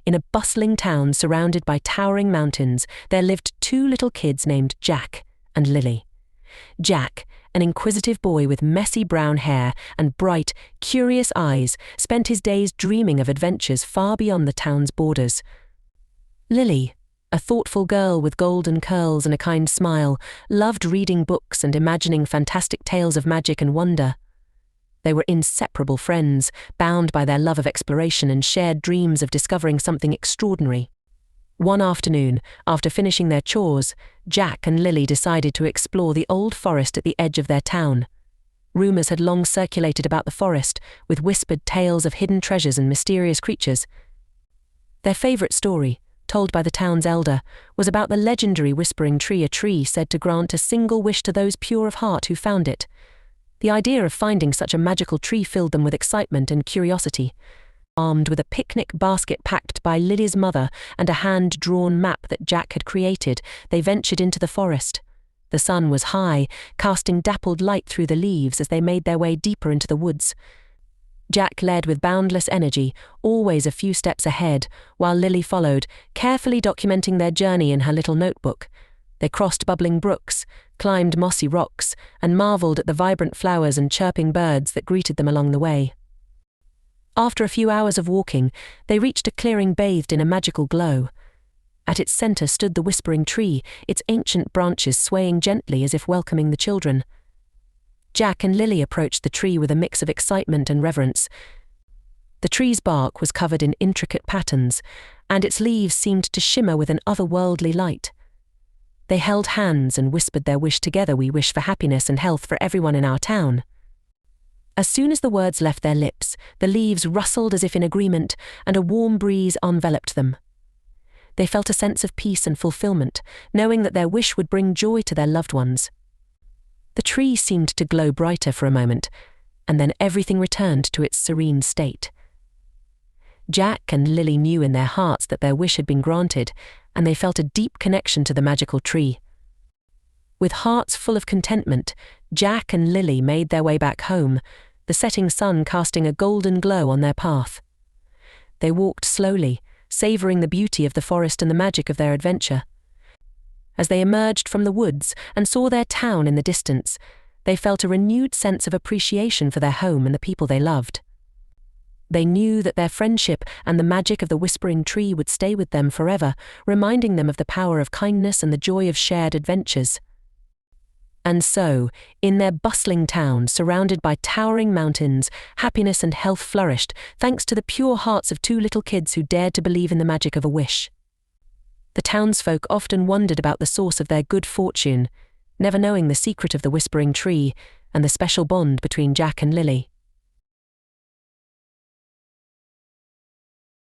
in a bustling town surrounded by towering mountains, there lived two little kids named Jack and Lily. Jack, an inquisitive boy with messy brown hair and bright, curious eyes, spent his days dreaming of adventures far beyond the town's borders. Lily, a thoughtful girl with golden curls and a kind smile, loved reading books and imagining fantastic tales of magic and wonder. They were inseparable friends, bound by their love of exploration and shared dreams of discovering something extraordinary. One afternoon, after finishing their chores, Jack and Lily decided to explore the old forest at the edge of their town. Rumors had long circulated about the forest, with whispered tales of hidden treasures and mysterious creatures. Their favorite story, told by the town's elder, was about the legendary whispering tree, a tree said to grant a single wish to those pure of heart who found it. The idea of finding such a magical tree filled them with excitement and curiosity. Armed with a picnic basket packed by Lily's mother and a hand-drawn map that Jack had created, they ventured into the forest. The sun was high, casting dappled light through the leaves as they made their way deeper into the woods. Jack led with boundless energy, always a few steps ahead, while Lily followed, carefully documenting their journey in her little notebook. They crossed bubbling brooks, climbed mossy rocks, and marveled at the vibrant flowers and chirping birds that greeted them along the way. After a few hours of walking, they reached a clearing bathed in a magical glow. At its center stood the whispering tree, its ancient branches swaying gently as if welcoming the children. Jack and Lily approached the tree with a mix of excitement and reverence. The tree's bark was covered in intricate patterns, and its leaves seemed to shimmer with an otherworldly light. They held hands and whispered their wish together. "We wish for happiness and health for everyone in our town." As soon as the words left their lips, the leaves rustled as if in agreement, and a warm breeze enveloped them. They felt a sense of peace and fulfillment, knowing that their wish would bring joy to their loved ones. The tree seemed to glow brighter for a moment, and then everything returned to its serene state. Jack and Lily knew in their hearts that their wish had been granted, and they felt a deep connection to the magical tree. With hearts full of contentment, Jack and Lily made their way back home, the setting sun casting a golden glow on their path. They walked slowly, savoring the beauty of the forest and the magic of their adventure. As they emerged from the woods and saw their town in the distance, they felt a renewed sense of appreciation for their home and the people they loved. They knew that their friendship and the magic of the whispering tree would stay with them forever, reminding them of the power of kindness and the joy of shared adventures. And so, in their bustling town, surrounded by towering mountains, happiness and health flourished, thanks to the pure hearts of two little kids who dared to believe in the magic of a wish. The townsfolk often wondered about the source of their good fortune, never knowing the secret of the whispering tree and the special bond between Jack and Lily.